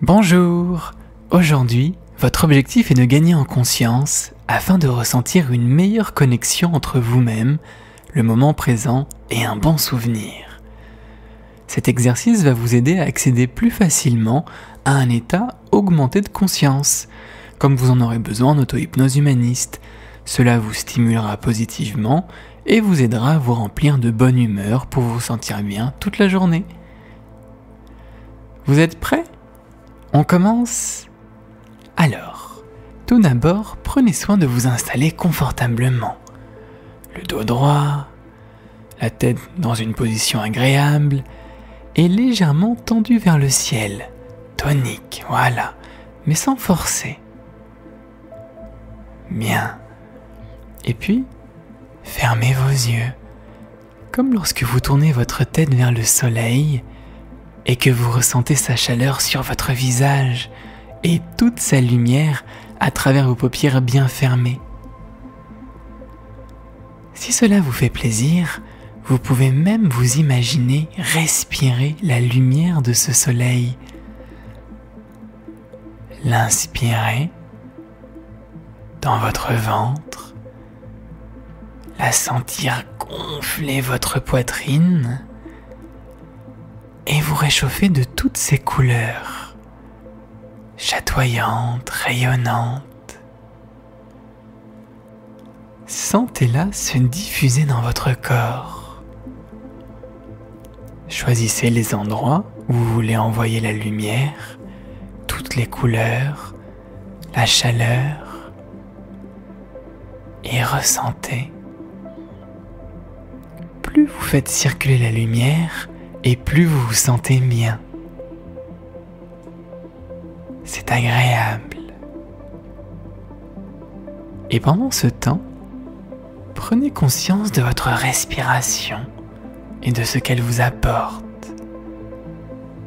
Bonjour! Aujourd'hui, votre objectif est de gagner en conscience afin de ressentir une meilleure connexion entre vous-même, le moment présent et un bon souvenir. Cet exercice va vous aider à accéder plus facilement à un état augmenté de conscience, comme vous en aurez besoin en auto-hypnose humaniste. Cela vous stimulera positivement et vous aidera à vous remplir de bonne humeur pour vous sentir bien toute la journée. Vous êtes prêts ? On commence ? Alors, tout d'abord, prenez soin de vous installer confortablement. Le dos droit, la tête dans une position agréable et légèrement tendue vers le ciel. Tonique, voilà, mais sans forcer. Bien. Et puis, fermez vos yeux, comme lorsque vous tournez votre tête vers le soleil et que vous ressentez sa chaleur sur votre visage et toute sa lumière à travers vos paupières bien fermées. Si cela vous fait plaisir, vous pouvez même vous imaginer respirer la lumière de ce soleil. L'inspirer dans votre ventre, la sentir gonfler votre poitrine et vous réchauffer de toutes ses couleurs, chatoyantes, rayonnantes. Sentez-la se diffuser dans votre corps. Choisissez les endroits où vous voulez envoyer la lumière, toutes les couleurs, la chaleur, et ressentez. Plus vous faites circuler la lumière, et plus vous vous sentez bien. C'est agréable. Et pendant ce temps, prenez conscience de votre respiration et de ce qu'elle vous apporte.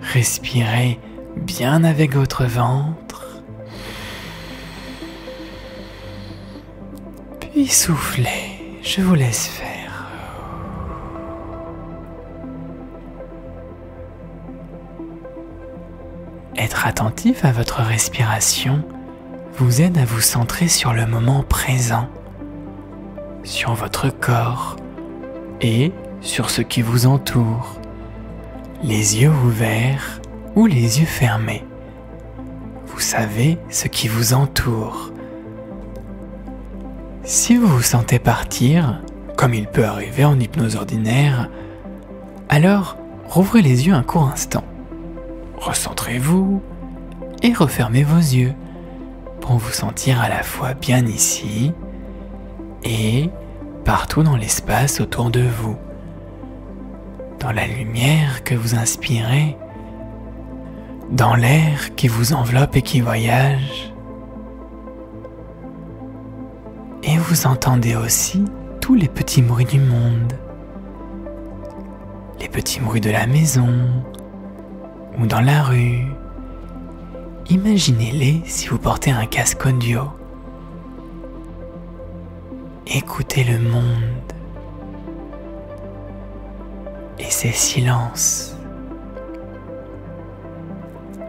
Respirez bien avec votre ventre, puis soufflez. Je vous laisse faire. Être attentif à votre respiration vous aide à vous centrer sur le moment présent, sur votre corps et sur ce qui vous entoure, les yeux ouverts ou les yeux fermés. Vous savez ce qui vous entoure. Si vous vous sentez partir, comme il peut arriver en hypnose ordinaire, alors rouvrez les yeux un court instant. Recentrez-vous et refermez vos yeux pour vous sentir à la fois bien ici et partout dans l'espace autour de vous, dans la lumière que vous inspirez, dans l'air qui vous enveloppe et qui voyage. Et vous entendez aussi tous les petits bruits du monde, les petits bruits de la maison, ou dans la rue. Imaginez-les si vous portez un casque audio. Écoutez le monde et ses silences.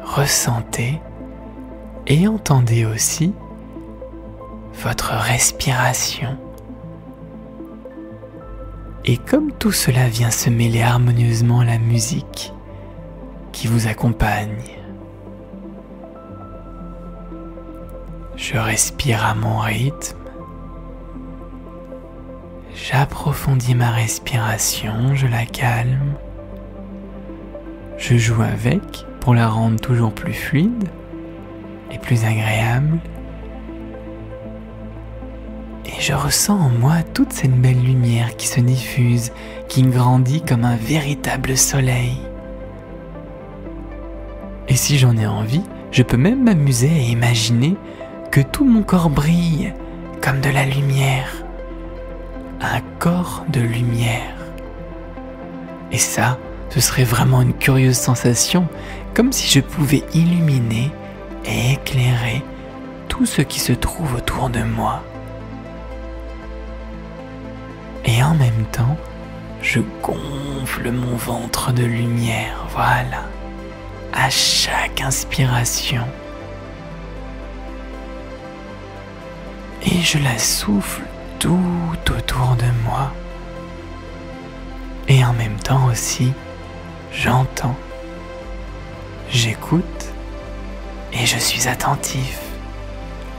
Ressentez et entendez aussi votre respiration. Et comme tout cela vient se mêler harmonieusement à la musique qui vous accompagne. Je respire à mon rythme. J'approfondis ma respiration, je la calme. Je joue avec pour la rendre toujours plus fluide et plus agréable. Et je ressens en moi toute cette belle lumière qui se diffuse, qui grandit comme un véritable soleil. Et si j'en ai envie, je peux même m'amuser à imaginer que tout mon corps brille comme de la lumière. Un corps de lumière. Et ça, ce serait vraiment une curieuse sensation, comme si je pouvais illuminer et éclairer tout ce qui se trouve autour de moi. Et en même temps, je gonfle mon ventre de lumière, voilà. à chaque inspiration. Et je la souffle tout autour de moi. Et en même temps aussi, j'entends, j'écoute et je suis attentif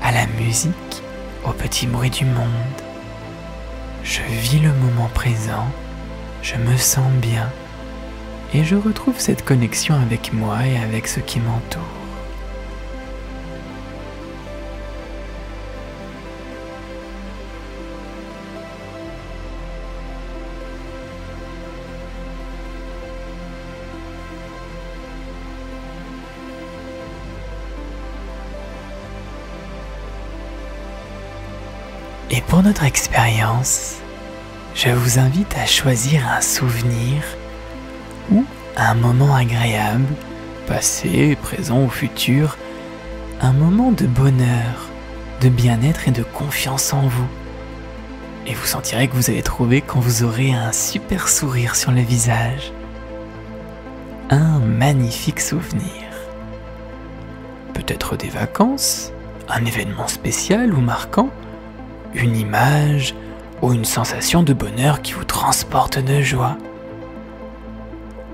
à la musique, aux petits bruits du monde. Je vis le moment présent, je me sens bien et je retrouve cette connexion avec moi et avec ce qui m'entoure. Et pour notre expérience, je vous invite à choisir un souvenir ou un moment agréable, passé, présent ou futur, un moment de bonheur, de bien-être et de confiance en vous. Et vous sentirez que vous allez trouver quand vous aurez un super sourire sur le visage. Un magnifique souvenir. Peut-être des vacances, un événement spécial ou marquant, une image ou une sensation de bonheur qui vous transporte de joie.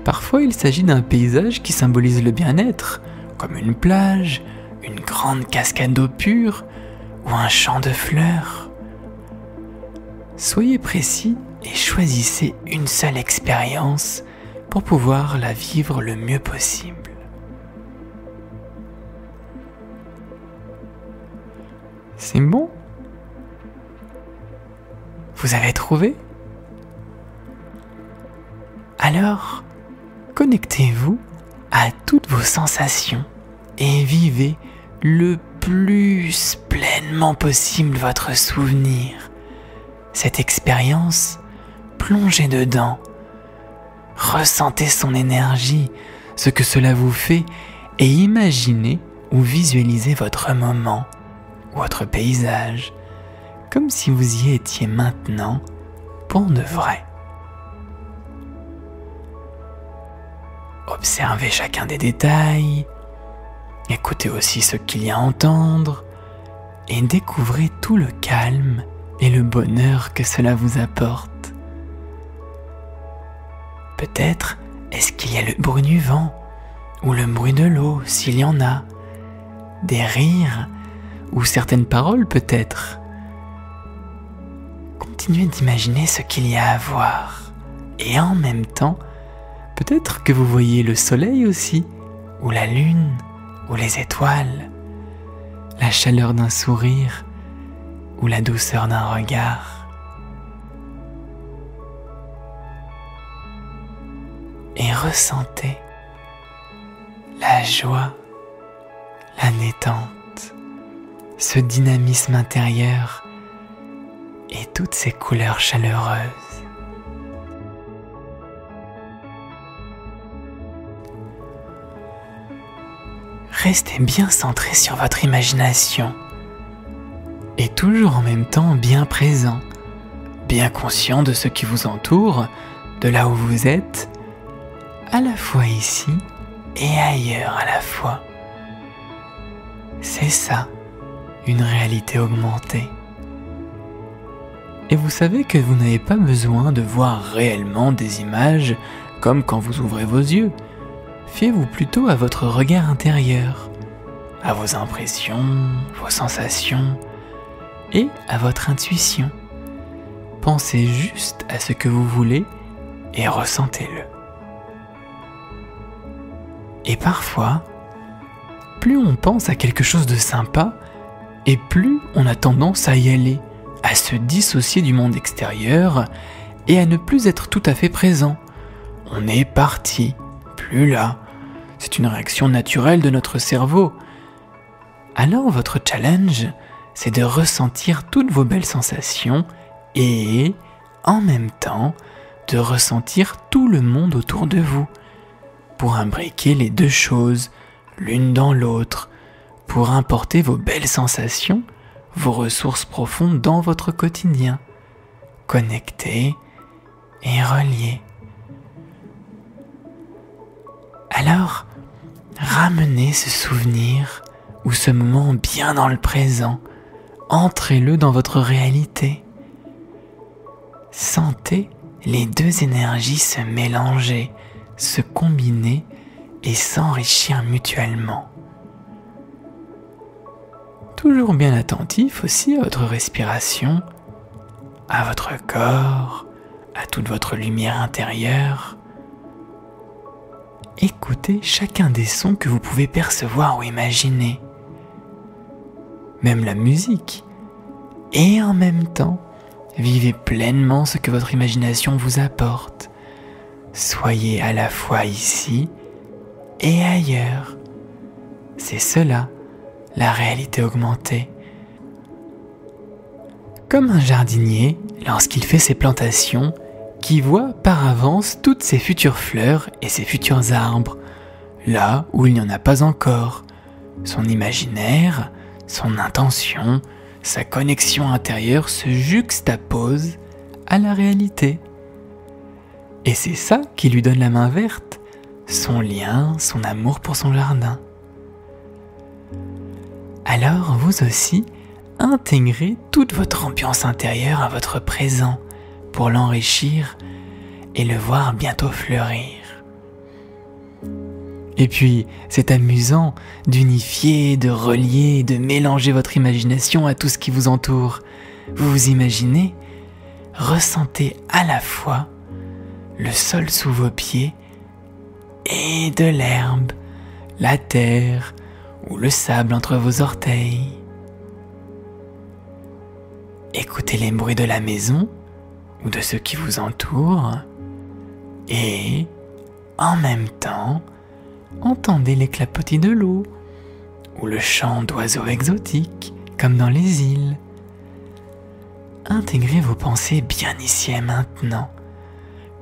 Parfois, il s'agit d'un paysage qui symbolise le bien-être, comme une plage, une grande cascade d'eau pure ou un champ de fleurs. Soyez précis et choisissez une seule expérience pour pouvoir la vivre le mieux possible. C'est bon ? Vous avez trouvé ? Alors, connectez-vous à toutes vos sensations et vivez le plus pleinement possible votre souvenir. Cette expérience, plongez dedans. Ressentez son énergie, ce que cela vous fait et imaginez ou visualisez votre moment, votre paysage, comme si vous y étiez maintenant, pour de vrai. Observez chacun des détails, écoutez aussi ce qu'il y a à entendre, et découvrez tout le calme et le bonheur que cela vous apporte. Peut-être est-ce qu'il y a le bruit du vent, ou le bruit de l'eau s'il y en a, des rires, ou certaines paroles peut-être. Continuez d'imaginer ce qu'il y a à voir. Et en même temps, peut-être que vous voyez le soleil aussi, ou la lune, ou les étoiles, la chaleur d'un sourire, ou la douceur d'un regard. Et ressentez la joie, la détente, ce dynamisme intérieur et toutes ces couleurs chaleureuses. Restez bien centré sur votre imagination et toujours en même temps bien présent, bien conscient de ce qui vous entoure, de là où vous êtes, à la fois ici et ailleurs à la fois. C'est ça, une réalité augmentée. Et vous savez que vous n'avez pas besoin de voir réellement des images comme quand vous ouvrez vos yeux. Fiez-vous plutôt à votre regard intérieur, à vos impressions, vos sensations et à votre intuition. Pensez juste à ce que vous voulez et ressentez-le. Et parfois, plus on pense à quelque chose de sympa, et plus on a tendance à y aller, à se dissocier du monde extérieur et à ne plus être tout à fait présent. On est parti, plus là. C'est une réaction naturelle de notre cerveau. Alors votre challenge, c'est de ressentir toutes vos belles sensations et, en même temps, de ressentir tout le monde autour de vous, pour imbriquer les deux choses, l'une dans l'autre, pour importer vos belles sensations, vos ressources profondes dans votre quotidien, connectés et reliés. Alors, ramenez ce souvenir ou ce moment bien dans le présent. Entrez-le dans votre réalité. Sentez les deux énergies se mélanger, se combiner et s'enrichir mutuellement. Toujours bien attentif aussi à votre respiration, à votre corps, à toute votre lumière intérieure. Écoutez chacun des sons que vous pouvez percevoir ou imaginer, même la musique, et en même temps, vivez pleinement ce que votre imagination vous apporte. Soyez à la fois ici et ailleurs. C'est cela, la réalité augmentée. Comme un jardinier, lorsqu'il fait ses plantations, qui voit par avance toutes ses futures fleurs et ses futurs arbres, là où il n'y en a pas encore. Son imaginaire, son intention, sa connexion intérieure se juxtaposent à la réalité. Et c'est ça qui lui donne la main verte, son lien, son amour pour son jardin. Alors vous aussi, intégrez toute votre ambiance intérieure à votre présent pour l'enrichir et le voir bientôt fleurir. Et puis, c'est amusant d'unifier, de relier, de mélanger votre imagination à tout ce qui vous entoure. Vous vous imaginez, ressentez à la fois le sol sous vos pieds et de l'herbe, la terre ou le sable entre vos orteils. Écoutez les bruits de la maison ou de ceux qui vous entourent et, en même temps, entendez les clapotis de l'eau ou le chant d'oiseaux exotiques comme dans les îles. Intégrez vos pensées bien ici et maintenant,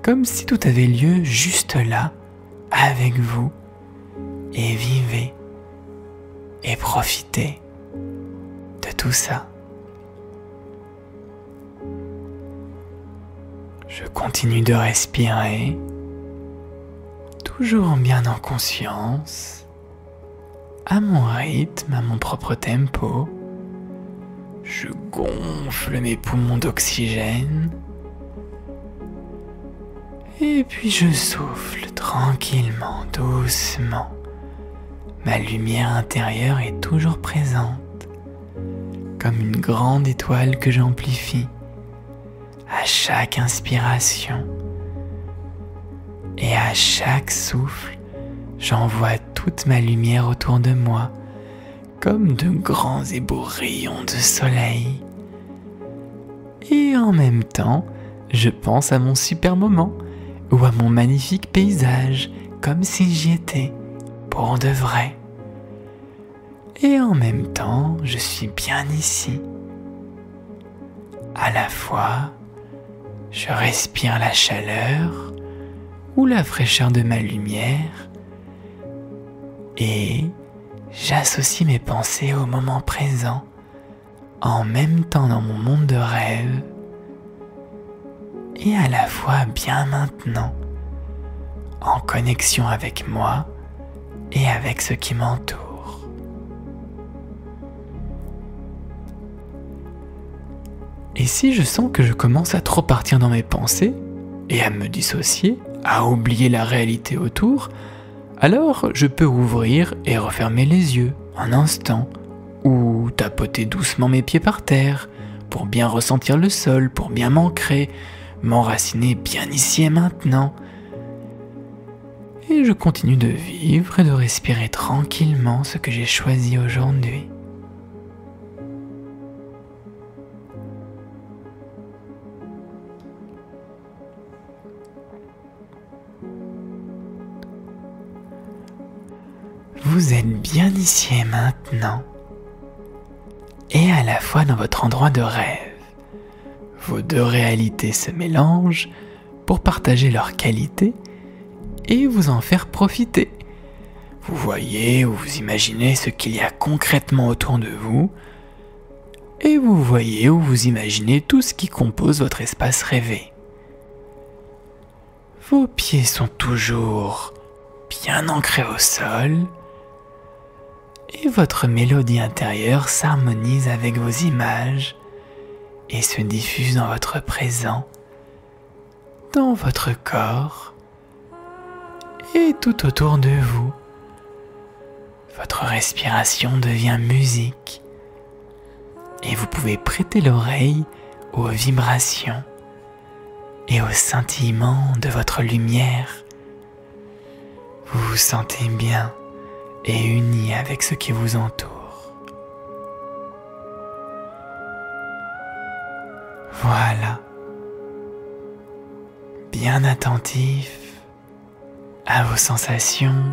comme si tout avait lieu juste là, avec vous, et vivez et profitez de tout ça. Je continue de respirer, toujours bien en conscience, à mon rythme, à mon propre tempo. Je gonfle mes poumons d'oxygène, et puis je souffle tranquillement, doucement. Ma lumière intérieure est toujours présente, comme une grande étoile que j'amplifie à chaque inspiration. Et à chaque souffle, j'envoie toute ma lumière autour de moi, comme de grands et beaux rayons de soleil. Et en même temps, je pense à mon super moment, ou à mon magnifique paysage, comme si j'y étais, pour de vrai. Et en même temps, je suis bien ici. À la fois, je respire la chaleur ou la fraîcheur de ma lumière et j'associe mes pensées au moment présent, en même temps dans mon monde de rêve et à la fois bien maintenant, en connexion avec moi et avec ce qui m'entoure. Et si je sens que je commence à trop partir dans mes pensées et à me dissocier, à oublier la réalité autour, alors je peux ouvrir et refermer les yeux un instant, ou tapoter doucement mes pieds par terre, pour bien ressentir le sol, pour bien m'ancrer, m'enraciner bien ici et maintenant. Et je continue de vivre et de respirer tranquillement ce que j'ai choisi aujourd'hui. Vous êtes bien ici et maintenant, et à la fois dans votre endroit de rêve. Vos deux réalités se mélangent pour partager leurs qualités et vous en faire profiter. Vous voyez ou vous imaginez ce qu'il y a concrètement autour de vous, et vous voyez ou vous imaginez tout ce qui compose votre espace rêvé. Vos pieds sont toujours bien ancrés au sol, et votre mélodie intérieure s'harmonise avec vos images et se diffuse dans votre présent, dans votre corps et tout autour de vous. Votre respiration devient musique et vous pouvez prêter l'oreille aux vibrations et aux scintillements de votre lumière. Vous vous sentez bien et uni avec ce qui vous entoure. Voilà. Bien attentif à vos sensations,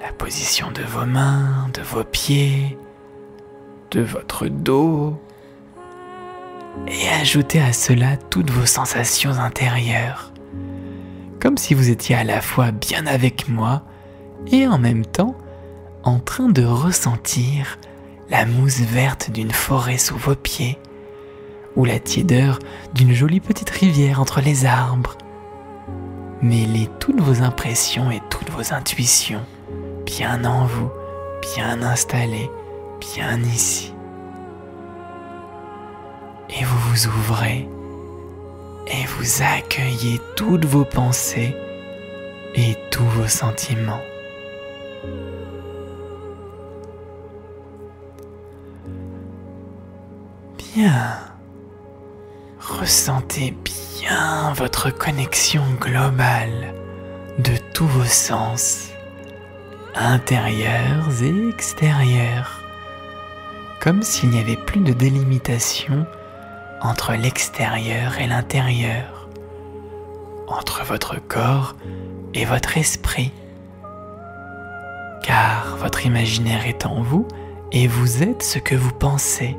la position de vos mains, de vos pieds, de votre dos, et ajoutez à cela toutes vos sensations intérieures, comme si vous étiez à la fois bien avec moi et en même temps en train de ressentir la mousse verte d'une forêt sous vos pieds ou la tiédeur d'une jolie petite rivière entre les arbres. Mêlez toutes vos impressions et toutes vos intuitions bien en vous, bien installées, bien ici. Et vous vous ouvrez et vous accueillez toutes vos pensées et tous vos sentiments. Bien. Ressentez bien votre connexion globale de tous vos sens, intérieurs et extérieurs, comme s'il n'y avait plus de délimitation entre l'extérieur et l'intérieur, entre votre corps et votre esprit, car votre imaginaire est en vous et vous êtes ce que vous pensez.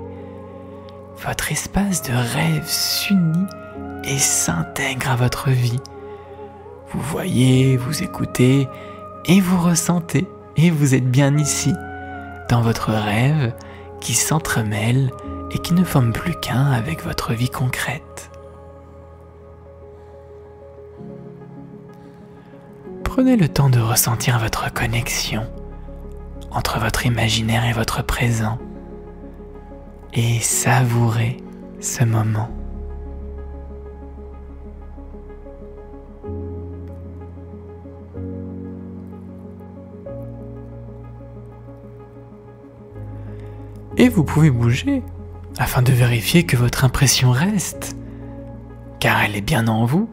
Votre espace de rêve s'unit et s'intègre à votre vie. Vous voyez, vous écoutez et vous ressentez et vous êtes bien ici, dans votre rêve qui s'entremêle et qui ne forme plus qu'un avec votre vie concrète. Prenez le temps de ressentir votre connexion entre votre imaginaire et votre présent et savourez ce moment. Et vous pouvez bouger afin de vérifier que votre impression reste, car elle est bien en vous.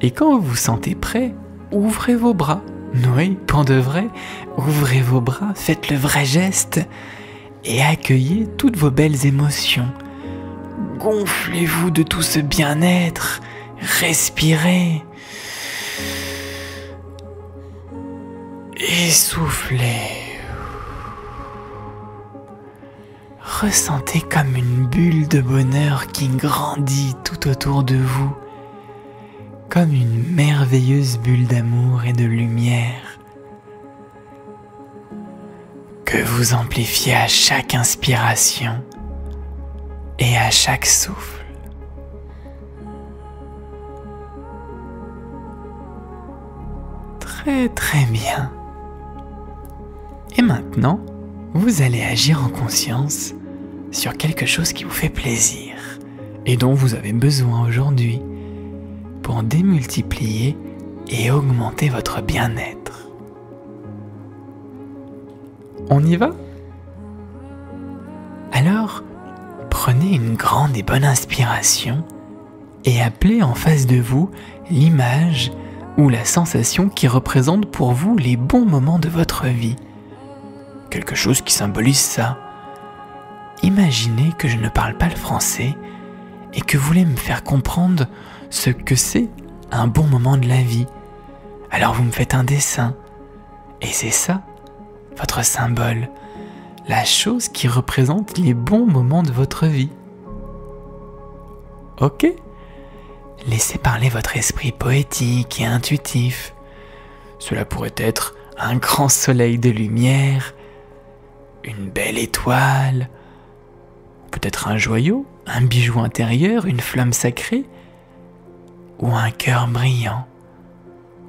Et quand vous vous sentez prêt, ouvrez vos bras. Oui, pour de vrai, ouvrez vos bras, faites le vrai geste et accueillez toutes vos belles émotions. Gonflez-vous de tout ce bien-être, respirez et soufflez. Ressentez comme une bulle de bonheur qui grandit tout autour de vous, comme une merveilleuse bulle d'amour et de lumière, que vous amplifiez à chaque inspiration et à chaque souffle. Très très bien. Et maintenant, vous allez agir en conscience sur quelque chose qui vous fait plaisir et dont vous avez besoin aujourd'hui pour démultiplier et augmenter votre bien-être. On y va ? Alors, prenez une grande et bonne inspiration et appelez en face de vous l'image ou la sensation qui représente pour vous les bons moments de votre vie. Quelque chose qui symbolise ça. Imaginez que je ne parle pas le français et que vous voulez me faire comprendre ce que c'est un bon moment de la vie. Alors vous me faites un dessin. Et c'est ça, votre symbole, la chose qui représente les bons moments de votre vie. Ok ? Laissez parler votre esprit poétique et intuitif. Cela pourrait être un grand soleil de lumière, une belle étoile, peut-être un joyau, un bijou intérieur, une flamme sacrée, ou un cœur brillant,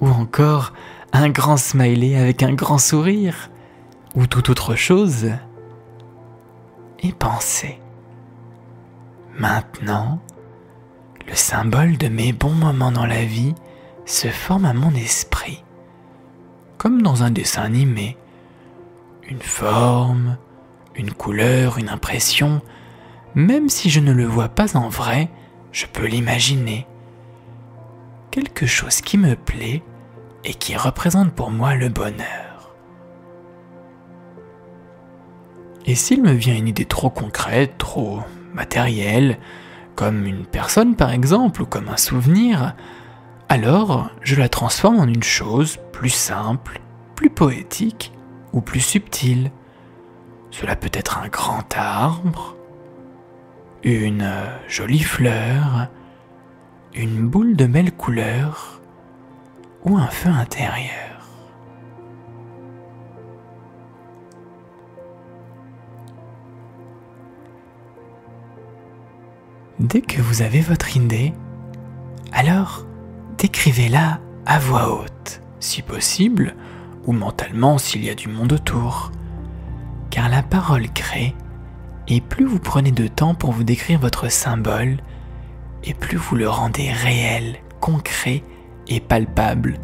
ou encore un grand smiley avec un grand sourire, ou toute autre chose, et pensez. Maintenant, le symbole de mes bons moments dans la vie se forme à mon esprit, comme dans un dessin animé. Une forme, une couleur, une impression, même si je ne le vois pas en vrai, je peux l'imaginer. Quelque chose qui me plaît et qui représente pour moi le bonheur. Et s'il me vient une idée trop concrète, trop matérielle, comme une personne par exemple, ou comme un souvenir, alors je la transforme en une chose plus simple, plus poétique ou plus subtile. Cela peut être un grand arbre, une jolie fleur, une boule de belle couleur ou un feu intérieur. Dès que vous avez votre idée, alors décrivez-la à voix haute, si possible, ou mentalement s'il y a du monde autour. Car la parole crée, et plus vous prenez de temps pour vous décrire votre symbole, et plus vous le rendez réel, concret et palpable,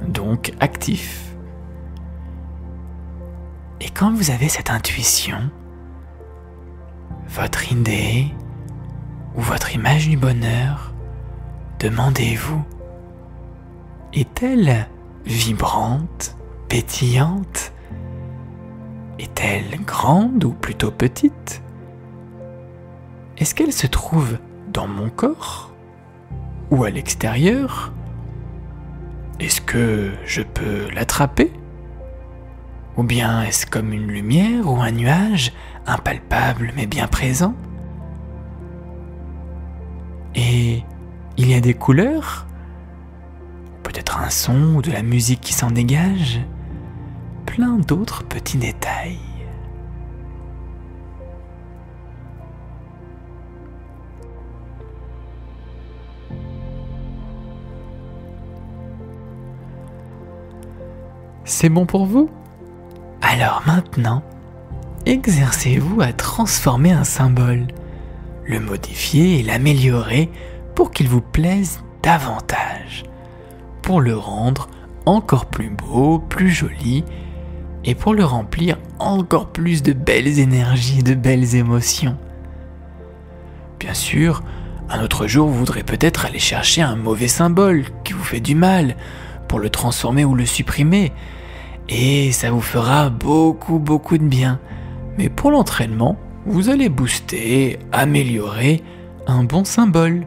donc actif. Et quand vous avez cette intuition, votre idée ou votre image du bonheur, demandez-vous, est-elle vibrante, pétillante? Est-elle grande ou plutôt petite? Est-ce qu'elle se trouve dans mon corps ou à l'extérieur? Est-ce que je peux l'attraper? Ou bien est-ce comme une lumière ou un nuage, impalpable mais bien présent? Et il y a des couleurs? Peut-être un son ou de la musique qui s'en dégage? Plein d'autres petits détails. C'est bon pour vous? Alors maintenant, exercez-vous à transformer un symbole, le modifier et l'améliorer pour qu'il vous plaise davantage, pour le rendre encore plus beau, plus joli, et pour le remplir encore plus de belles énergies, de belles émotions. Bien sûr, un autre jour vous voudrez peut-être aller chercher un mauvais symbole qui vous fait du mal, pour le transformer ou le supprimer, et ça vous fera beaucoup de bien. Mais pour l'entraînement, vous allez booster, améliorer un bon symbole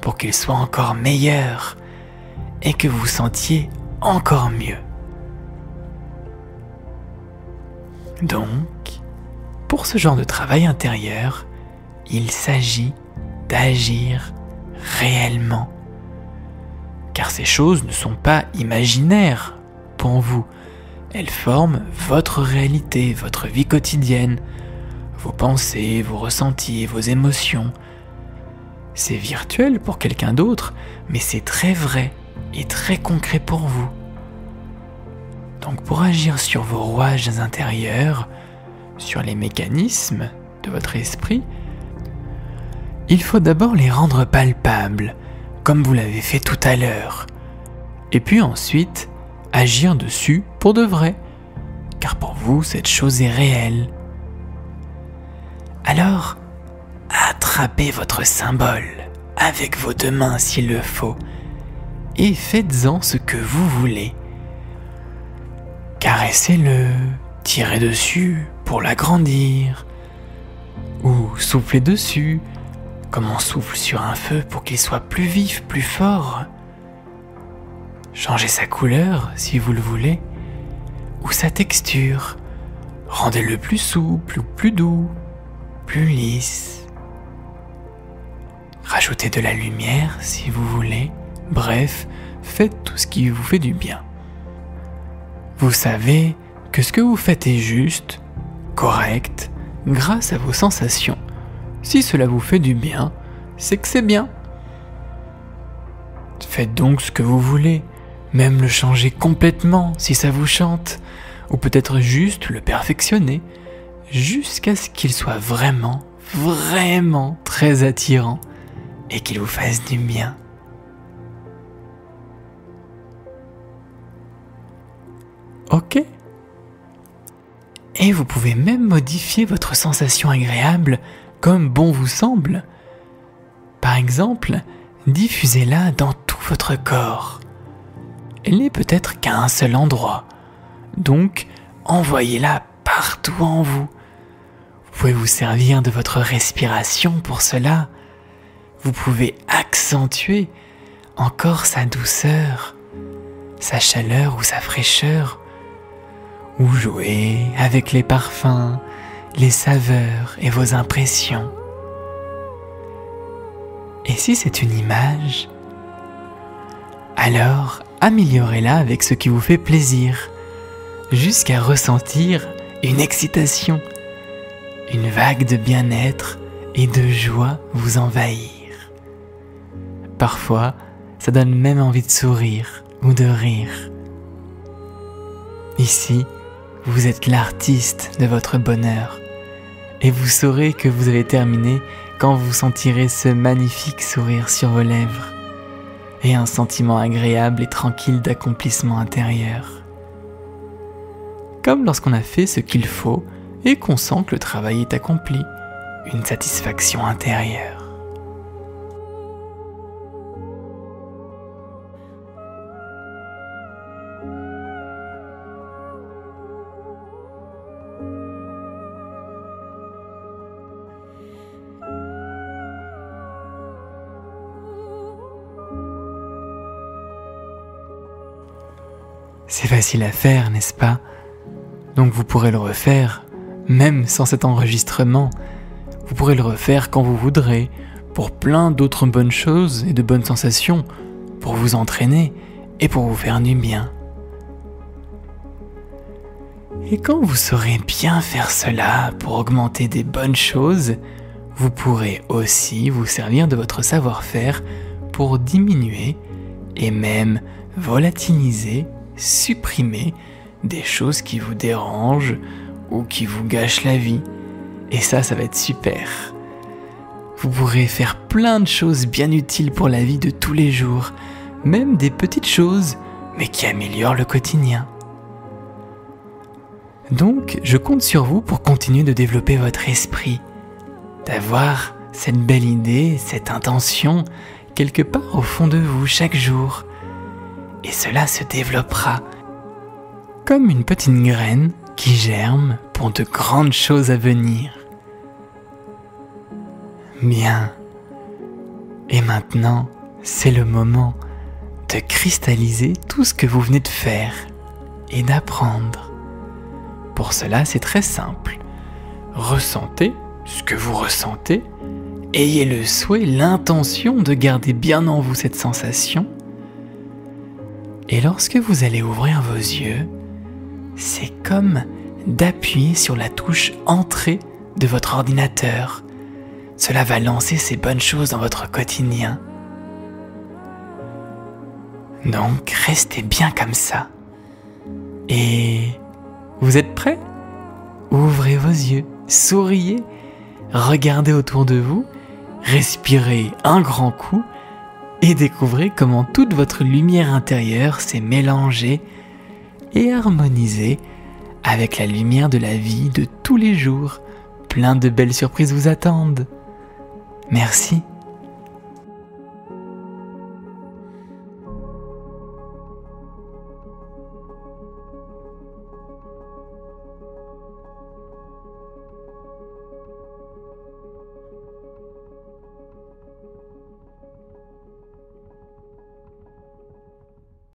pour qu'il soit encore meilleur et que vous vous sentiez encore mieux. Donc, pour ce genre de travail intérieur, il s'agit d'agir réellement. Car ces choses ne sont pas imaginaires pour vous. Elles forment votre réalité, votre vie quotidienne, vos pensées, vos ressentis, vos émotions. C'est virtuel pour quelqu'un d'autre, mais c'est très vrai et très concret pour vous. Donc pour agir sur vos rouages intérieurs, sur les mécanismes de votre esprit, il faut d'abord les rendre palpables, comme vous l'avez fait tout à l'heure. Et puis ensuite, agir dessus pour de vrai, car pour vous, cette chose est réelle. Alors, attrapez votre symbole avec vos deux mains s'il le faut, et faites-en ce que vous voulez. Caressez-le, tirez dessus pour l'agrandir, ou soufflez dessus, comme on souffle sur un feu pour qu'il soit plus vif, plus fort. Changez sa couleur si vous le voulez, ou sa texture. Rendez-le plus souple ou plus doux, plus lisse. Rajoutez de la lumière si vous voulez. Bref, faites tout ce qui vous fait du bien. Vous savez que ce que vous faites est juste, correct, grâce à vos sensations. Si cela vous fait du bien, c'est que c'est bien. Faites donc ce que vous voulez, même le changer complètement si ça vous chante, ou peut-être juste le perfectionner, jusqu'à ce qu'il soit vraiment, vraiment très attirant et qu'il vous fasse du bien. Ok? Et vous pouvez même modifier votre sensation agréable comme bon vous semble. Par exemple, diffusez-la dans tout votre corps. Elle n'est peut-être qu'à un seul endroit, donc envoyez-la partout en vous. Vous pouvez vous servir de votre respiration pour cela. Vous pouvez accentuer encore sa douceur, sa chaleur ou sa fraîcheur, ou jouer avec les parfums, les saveurs et vos impressions. Et si c'est une image, alors améliorez-la avec ce qui vous fait plaisir, jusqu'à ressentir une excitation, une vague de bien-être et de joie vous envahir. Parfois, ça donne même envie de sourire ou de rire. Ici, vous êtes l'artiste de votre bonheur et vous saurez que vous avez terminé quand vous sentirez ce magnifique sourire sur vos lèvres et un sentiment agréable et tranquille d'accomplissement intérieur. Comme lorsqu'on a fait ce qu'il faut et qu'on sent que le travail est accompli, une satisfaction intérieure. C'est facile à faire, n'est-ce pas? Donc vous pourrez le refaire, même sans cet enregistrement. Vous pourrez le refaire quand vous voudrez, pour plein d'autres bonnes choses et de bonnes sensations, pour vous entraîner et pour vous faire du bien. Et quand vous saurez bien faire cela pour augmenter des bonnes choses, vous pourrez aussi vous servir de votre savoir-faire pour diminuer et même volatiliser, supprimer des choses qui vous dérangent ou qui vous gâchent la vie. Et ça va être super. Vous pourrez faire plein de choses bien utiles pour la vie de tous les jours, même des petites choses, mais qui améliorent le quotidien. Donc, je compte sur vous pour continuer de développer votre esprit, d'avoir cette belle idée, cette intention, quelque part au fond de vous chaque jour. Et cela se développera comme une petite graine qui germe pour de grandes choses à venir. Bien. Et maintenant, c'est le moment de cristalliser tout ce que vous venez de faire et d'apprendre. Pour cela, c'est très simple. Ressentez ce que vous ressentez, ayez le souhait, l'intention de garder bien en vous cette sensation. Et lorsque vous allez ouvrir vos yeux, c'est comme d'appuyer sur la touche Entrée de votre ordinateur. Cela va lancer ces bonnes choses dans votre quotidien. Donc, restez bien comme ça. Et vous êtes prêts? Ouvrez vos yeux, souriez, regardez autour de vous, respirez un grand coup et découvrez comment toute votre lumière intérieure s'est mélangée et harmonisée avec la lumière de la vie de tous les jours. Plein de belles surprises vous attendent. Merci.